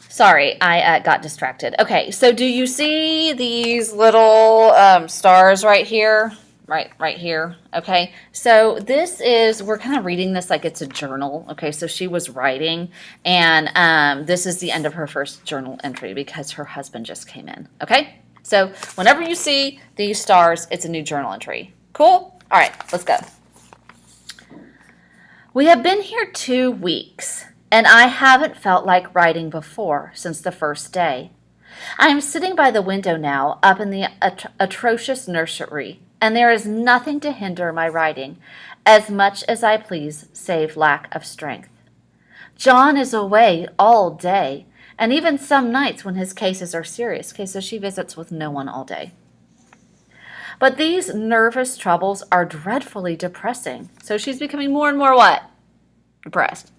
Sorry, I got distracted. Okay, so do you see these little stars right here? Right here. Okay, so this is, we're kind of reading this like it's a journal. Okay, so she was writing, and this is the end of her first journal entry because her husband just came in. Okay, so whenever you see these stars, it's a new journal entry. Cool? All right, let's go. We have been here 2 weeks, and I haven't felt like writing before since the first day. I am sitting by the window now, up in the atrocious nursery, and there is nothing to hinder my writing, as much as I please, save lack of strength. John is away all day, and even some nights when his cases are serious. Okay, so she visits with no one all day. But these nervous troubles are dreadfully depressing. So she's becoming more and more what? Depressed.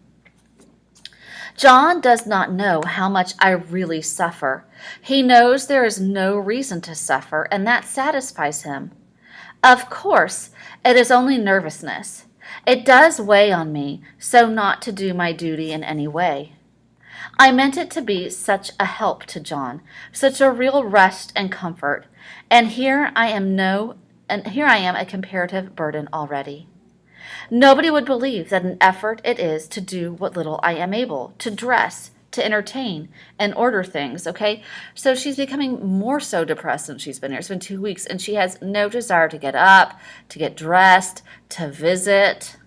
John does not know how much I really suffer. He knows there is no reason to suffer, and that satisfies him. Of course, it is only nervousness. It does weigh on me, so not to do my duty in any way. I meant it to be such a help to John, such a real rest and comfort, and here I am a comparative burden already. Nobody would believe that an effort it is to do what little I am able, to dress, to entertain, and order things, okay? So she's becoming more so depressed since she's been here. It's been 2 weeks, and she has no desire to get up, to get dressed, to visit.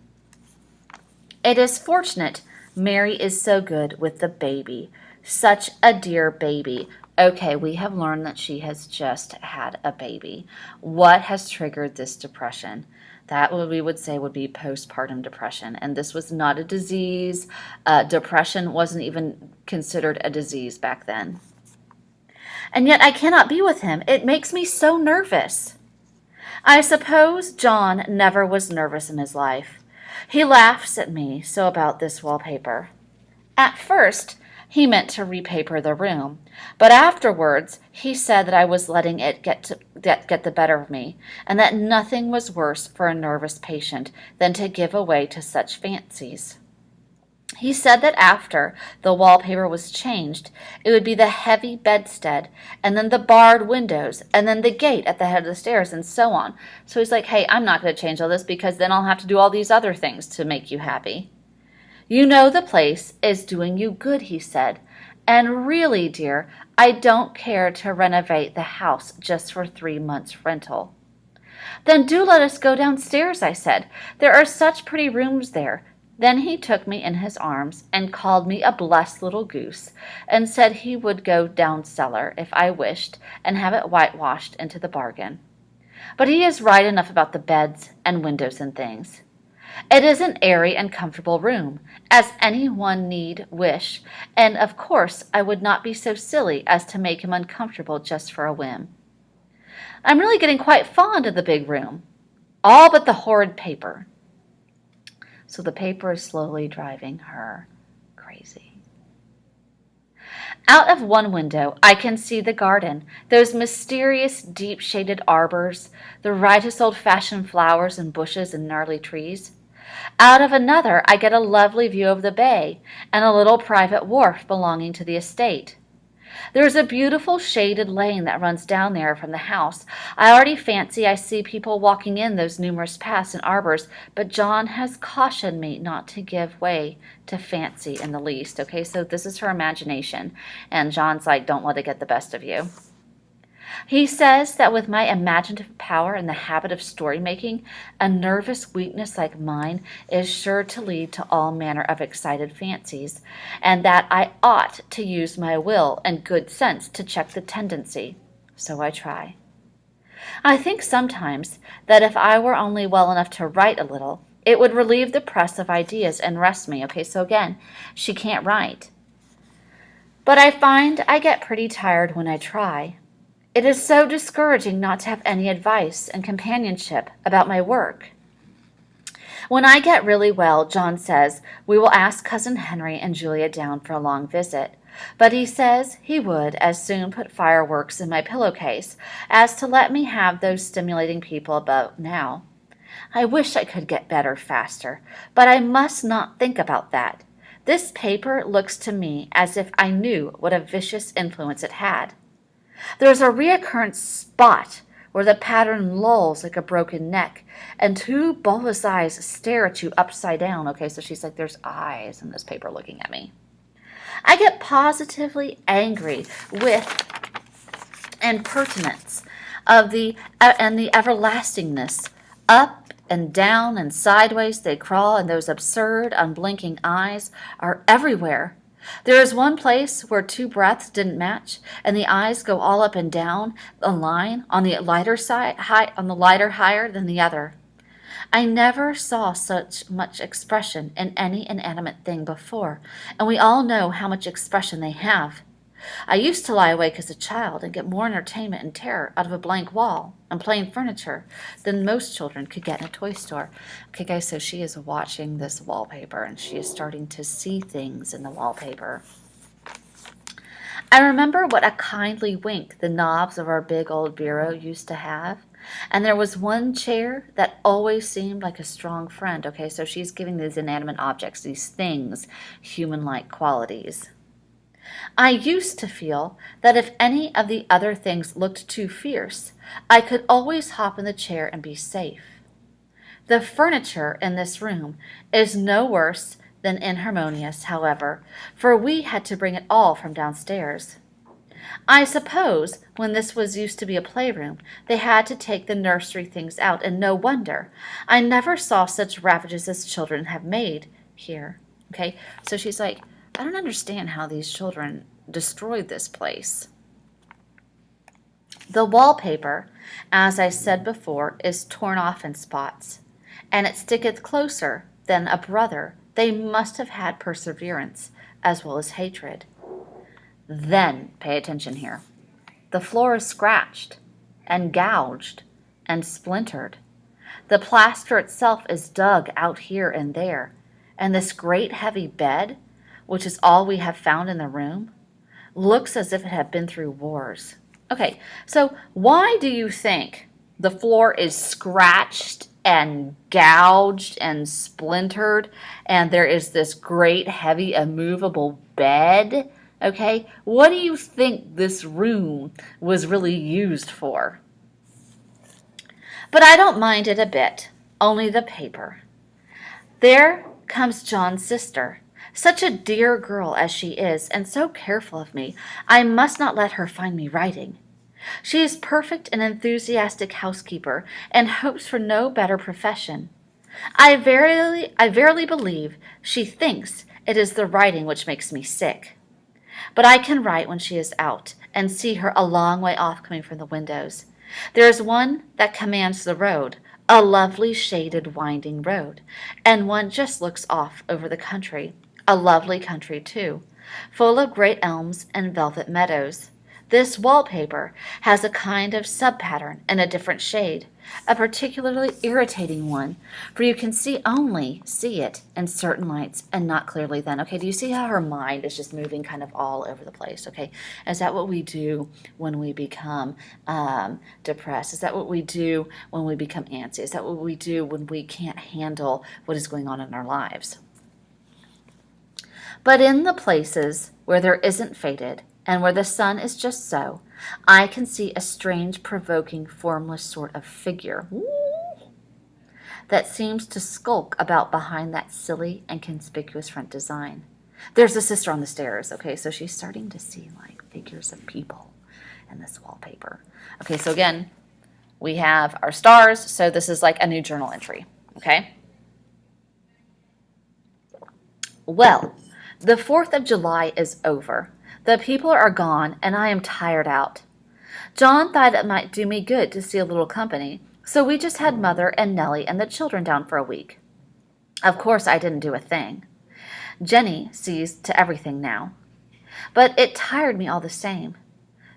It is fortunate Mary is so good with the baby. Such a dear baby. Okay, we have learned that she has just had a baby. What has triggered this depression? That what we would say would be postpartum depression. And this was not a disease. Depression wasn't even considered a disease back then. And yet I cannot be with him. It makes me so nervous. I suppose John never was nervous in his life. He laughs at me so about this wallpaper. At first, he meant to repaper the room, but afterwards he said that I was letting it get the better of me, and that nothing was worse for a nervous patient than to give way to such fancies. He said that after the wallpaper was changed, it would be the heavy bedstead, and then the barred windows, and then the gate at the head of the stairs, and so on. So he's like, hey, I'm not going to change all this because then I'll have to do all these other things to make you happy. You know the place is doing you good, he said, and really, dear, I don't care to renovate the house just for 3 months' rental. Then do let us go downstairs, I said. There are such pretty rooms there. Then he took me in his arms and called me a blessed little goose, and said he would go down cellar if I wished, and have it whitewashed into the bargain. But he is right enough about the beds and windows and things. It is an airy and comfortable room, as any one need wish, and of course I would not be so silly as to make him uncomfortable just for a whim. I'm really getting quite fond of the big room, all but the horrid paper. So the paper is slowly driving her crazy. Out of one window, I can see the garden, those mysterious deep-shaded arbors, the righteous old-fashioned flowers and bushes and gnarly trees. Out of another, I get a lovely view of the bay and a little private wharf belonging to the estate. There is a beautiful shaded lane that runs down there from the house. I already fancy I see people walking in those numerous paths and arbors, but John has cautioned me not to give way to fancy in the least. Okay, so this is her imagination, and John's like, don't let it get the best of you. He says that with my imaginative power and the habit of story-making, a nervous weakness like mine is sure to lead to all manner of excited fancies, and that I ought to use my will and good sense to check the tendency. So I try. I think sometimes that if I were only well enough to write a little, it would relieve the press of ideas and rest me. Okay, so again, she can't write. But I find I get pretty tired when I try. It is so discouraging not to have any advice and companionship about my work. When I get really well, John says we will ask Cousin Henry and Julia down for a long visit, but he says he would as soon put fireworks in my pillowcase as to let me have those stimulating people about now. I wish I could get better faster, but I must not think about that. This paper looks to me as if I knew what a vicious influence it had. There's a reoccurrent spot where the pattern lolls like a broken neck, and two bulbous eyes stare at you upside down. Okay, so she's like, there's eyes in this paper looking at me. I get positively angry with impertinence of the and the everlastingness. Up and down and sideways they crawl, and those absurd, unblinking eyes are everywhere. There is one place where two breaths didn't match, and the eyes go all up and down a line on the lighter side, on the lighter higher than the other. I never saw such much expression in any inanimate thing before, and we all know how much expression they have. I used to lie awake as a child and get more entertainment and terror out of a blank wall and plain furniture than most children could get in a toy store. Okay, guys, so she is watching this wallpaper and she is starting to see things in the wallpaper. I remember what a kindly wink the knobs of our big old bureau used to have. And there was one chair that always seemed like a strong friend. Okay, so she's giving these inanimate objects, these things, human-like qualities. I used to feel that if any of the other things looked too fierce, I could always hop in the chair and be safe. The furniture in this room is no worse than inharmonious, however, for we had to bring it all from downstairs. I suppose when this was used to be a playroom, they had to take the nursery things out, and no wonder. I never saw such ravages as children have made here. Okay, so she's like, I don't understand how these children destroyed this place. The wallpaper, as I said before, is torn off in spots, and it sticketh closer than a brother. They must have had perseverance as well as hatred. Then, pay attention here. The floor is scratched and gouged and splintered. The plaster itself is dug out here and there, and this great heavy bed, which is all we have found in the room, looks as if it had been through wars. Okay, so why do you think the floor is scratched and gouged and splintered, and there is this great heavy immovable bed? Okay, what do you think this room was really used for? But I don't mind it a bit, only the paper. There comes John's sister. Such a dear girl as she is, and so careful of me, I must not let her find me writing. She is perfect and enthusiastic housekeeper, and hopes for no better profession. I verily believe she thinks it is the writing which makes me sick. But I can write when she is out, and see her a long way off coming from the windows. There is one that commands the road, a lovely shaded winding road, and one just looks off over the country, a lovely country too, full of great elms and velvet meadows. This wallpaper has a kind of sub-pattern in a different shade, a particularly irritating one, for you can only see it in certain lights and not clearly then. Okay, do you see how her mind is just moving kind of all over the place? Okay, is that what we do when we become depressed? Is that what we do when we become antsy? Is that what we do when we can't handle what is going on in our lives? But in the places where there isn't faded, and where the sun is just so, I can see a strange, provoking, formless sort of figure that seems to skulk about behind that silly and conspicuous front design. There's a sister on the stairs, okay, so she's starting to see like figures of people in this wallpaper. Okay, so again, we have our stars, so this is like a new journal entry, okay? Well, the 4th of July is over. The people are gone, and I am tired out. John thought it might do me good to see a little company, so we just had Mother and Nellie and the children down for a week. Of course, I didn't do a thing. Jenny sees to everything now. But it tired me all the same.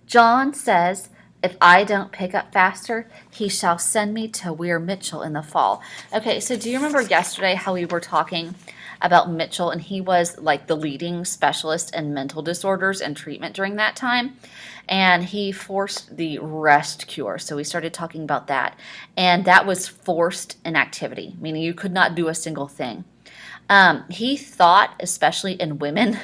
John says if I don't pick up faster, he shall send me to Weir Mitchell in the fall. Okay, so do you remember yesterday how we were talking about Mitchell, and he was like the leading specialist in mental disorders and treatment during that time, and he forced the rest cure. So we started talking about that, and that was forced inactivity, meaning you could not do a single thing. He thought, especially in women,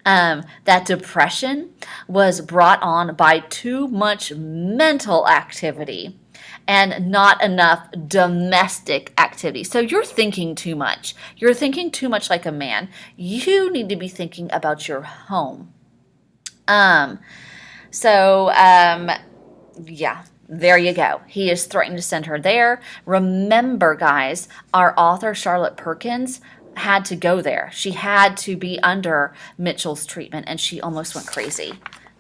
that depression was brought on by too much mental activity and not enough domestic activity. So you're thinking too much. You're thinking too much like a man. You need to be thinking about your home. Um, so, yeah, there you go. He is threatening to send her there. Remember, guys, our author, Charlotte Perkins, had to go there. She had to be under Mitchell's treatment, and she almost went crazy.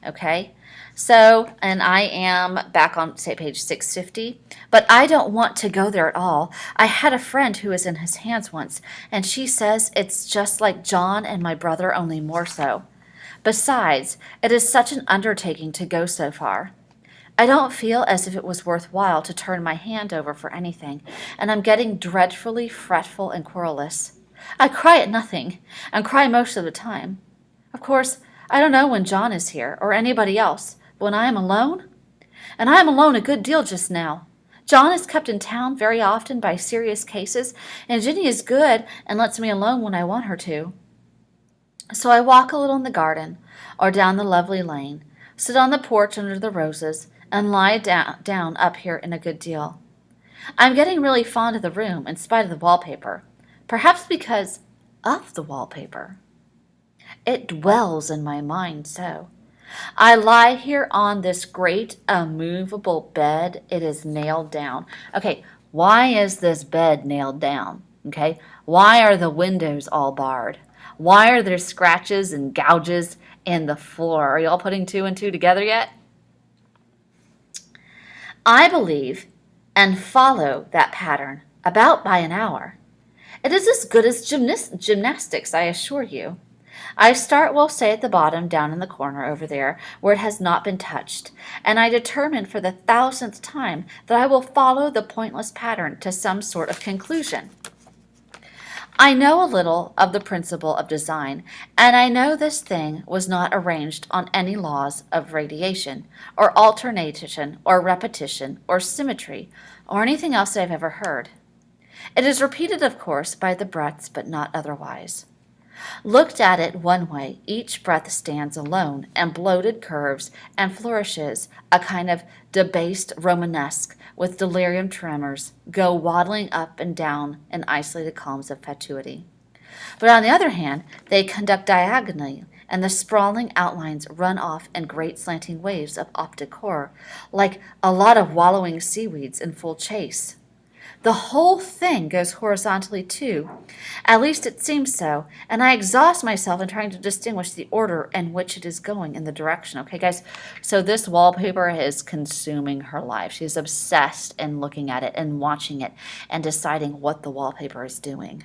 Okay? So, and I am back on, say, page 650, but I don't want to go there at all. I had a friend who was in his hands once, and she says it's just like John and my brother, only more so. Besides, it is such an undertaking to go so far. I don't feel as if it was worthwhile to turn my hand over for anything, and I'm getting dreadfully fretful and querulous. I cry at nothing, and cry most of the time. Of course, I don't know when John is here, or anybody else, but when I am alone, and I am alone a good deal just now. John is kept in town very often by serious cases, and Jenny is good and lets me alone when I want her to. So I walk a little in the garden, or down the lovely lane, sit on the porch under the roses, and lie down up here in a good deal. I'm getting really fond of the room in spite of the wallpaper, perhaps because of the wallpaper. It dwells in my mind so. I lie here on this great immovable bed. It is nailed down. Okay, why is this bed nailed down? Okay, why are the windows all barred? Why are there scratches and gouges in the floor? Are y'all putting two and two together yet? I believe and follow that pattern about by an hour. It is as good as gymnastics, I assure you. I start, we'll say, at the bottom, down in the corner over there, where it has not been touched, and I determine for the 1000th time that I will follow the pointless pattern to some sort of conclusion. I know a little of the principle of design, and I know this thing was not arranged on any laws of radiation, or alternation, or repetition, or symmetry, or anything else I've ever heard. It is repeated, of course, by the breaths, but not otherwise. Looked at it one way, each breath stands alone, and bloated curves and flourishes, a kind of debased Romanesque with delirium tremors, go waddling up and down in isolated columns of fatuity. But on the other hand, they conduct diagonally, and the sprawling outlines run off in great slanting waves of optic horror, like a lot of wallowing seaweeds in full chase. The whole thing goes horizontally too. At least it seems so, and I exhaust myself in trying to distinguish the order in which it is going in the direction. Okay, guys, so this wallpaper is consuming her life. She's obsessed in looking at it and watching it and deciding what the wallpaper is doing.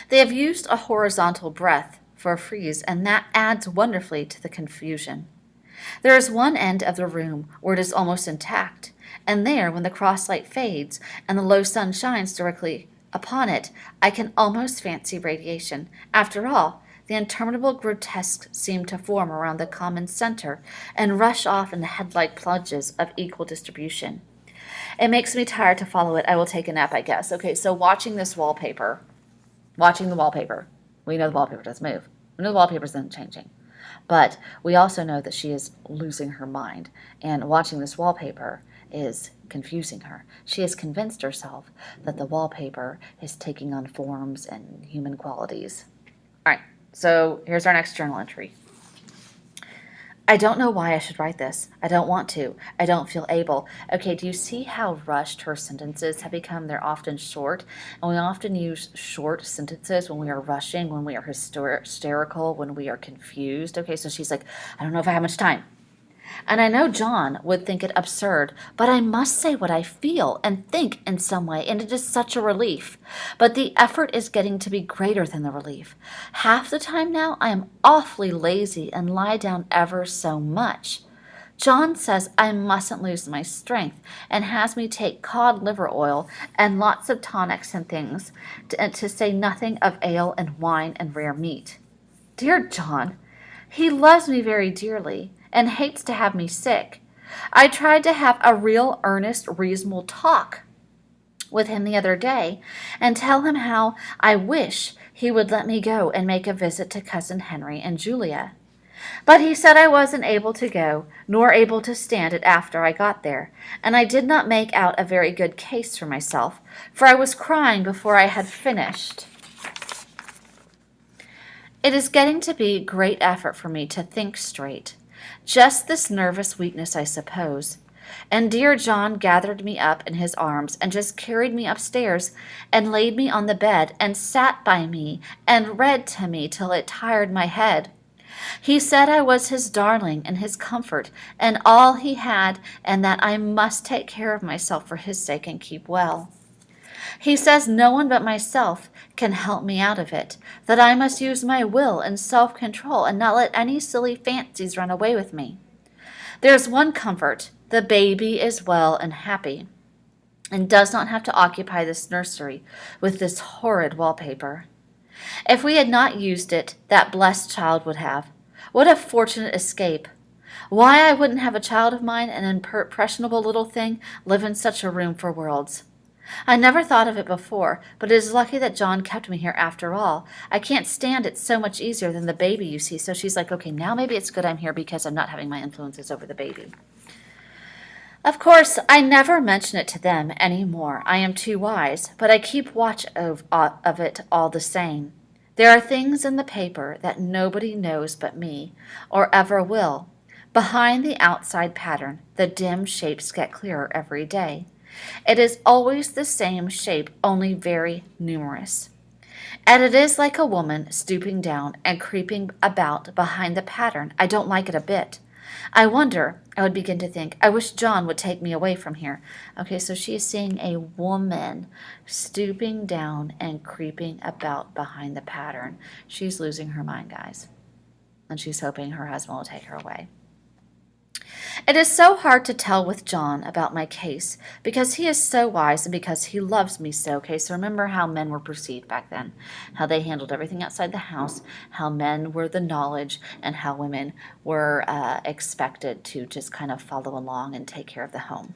They have used a horizontal breath for a frieze, and that adds wonderfully to the confusion. There is one end of the room where it is almost intact, and there, when the cross-light fades and the low sun shines directly upon it, I can almost fancy radiation. After all, the interminable grotesques seem to form around the common center and rush off in the head-like plunges of equal distribution. It makes me tired to follow it. I will take a nap, I guess. Okay, so watching the wallpaper, we know the wallpaper doesn't move. We know the wallpaper isn't changing. But we also know that she is losing her mind, and watching this wallpaper is confusing her. She has convinced herself that the wallpaper is taking on forms and human qualities. All right, so here's our next journal entry. I don't know why I should write this. I don't want to. I don't feel able. Okay, do you see how rushed her sentences have become? They're often short, and we often use short sentences when we are rushing, when we are hysterical, when we are confused. Okay, so she's like, I don't know if I have much time. And I know John would think it absurd, but I must say what I feel and think in some way, and it is such a relief. But the effort is getting to be greater than the relief. Half the time now I am awfully lazy and lie down ever so much. John says I mustn't lose my strength and has me take cod liver oil and lots of tonics and things, to say nothing of ale and wine and rare meat. Dear John, he loves me very dearly and hates to have me sick. I tried to have a real, earnest, reasonable talk with him the other day and tell him how I wish he would let me go and make a visit to Cousin Henry and Julia. But he said I wasn't able to go, nor able to stand it after I got there, and I did not make out a very good case for myself, for I was crying before I had finished. It is getting to be great effort for me to think straight. Just this nervous weakness, I suppose. And dear John gathered me up in his arms and just carried me upstairs and laid me on the bed and sat by me and read to me till it tired my head. He said I was his darling and his comfort and all he had, and that I must take care of myself for his sake and keep well. He says no one but myself can help me out of it, that I must use my will and self-control and not let any silly fancies run away with me. There's one comfort: the baby is well and happy, and does not have to occupy this nursery with this horrid wallpaper. If we had not used it, that blessed child would have. What a fortunate escape! Why I wouldn't have a child of mine, an impressionable little thing, live in such a room for worlds. I never thought of it before, but it is lucky that John kept me here after all. I can't stand it so much easier than the baby, you see. So she's like, okay, now maybe it's good I'm here because I'm not having my influences over the baby. Of course, I never mention it to them any more. I am too wise, but I keep watch of it all the same. There are things in the paper that nobody knows but me, or ever will. Behind the outside pattern, the dim shapes get clearer every day. It is always the same shape, only very numerous. And it is like a woman stooping down and creeping about behind the pattern. I don't like it a bit. I wonder, I would begin to think, I wish John would take me away from here. Okay, so she is seeing a woman stooping down and creeping about behind the pattern. She's losing her mind, guys. And she's hoping her husband will take her away. It is so hard to tell with John about my case, because he is so wise and because he loves me so. Okay, so remember how men were perceived back then, how they handled everything outside the house, how men were the knowledge, and how women were expected to just kind of follow along and take care of the home.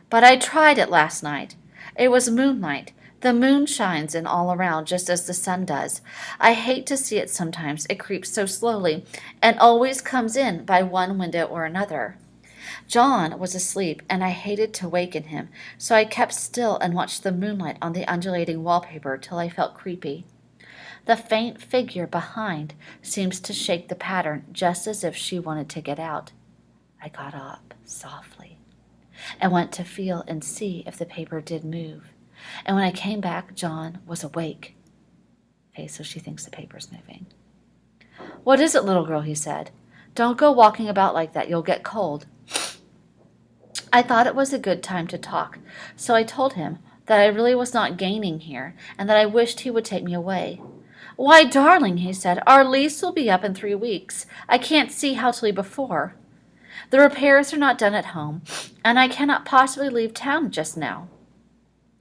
But I tried it last night. It was moonlight. The moon shines in all around just as the sun does. I hate to see it sometimes. It creeps so slowly and always comes in by one window or another. John was asleep, and I hated to waken him, so I kept still and watched the moonlight on the undulating wallpaper till I felt creepy. The faint figure behind seems to shake the pattern just as if she wanted to get out. I got up softly and went to feel and see if the paper did move. And when I came back, John was awake. Okay, so she thinks the paper's moving. "What is it, little girl?" he said. "Don't go walking about like that. You'll get cold." I thought it was a good time to talk, so I told him that I really was not gaining here and that I wished he would take me away. "Why, darling," he said, "our lease will be up in 3 weeks. I can't see how to leave before. The repairs are not done at home, and I cannot possibly leave town just now.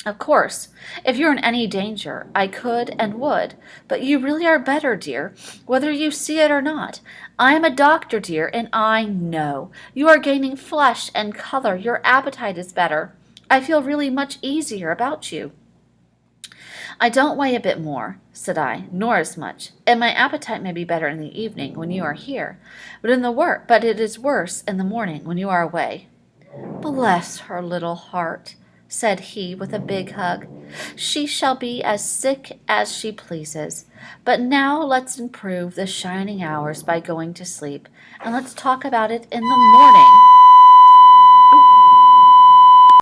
Of course, if you're in any danger, I could and would, but you really are better, dear, whether you see it or not. I am a doctor, dear, and I know. You are gaining flesh and color. Your appetite is better. I feel really much easier about you." "I don't weigh a bit more," said I, "nor as much, and my appetite may be better in the evening when you are here, but it is worse in the morning when you are away." "Bless her little heart," said he with a big hug. "She shall be as sick as she pleases. But now let's improve the shining hours by going to sleep, and let's talk about it in the morning."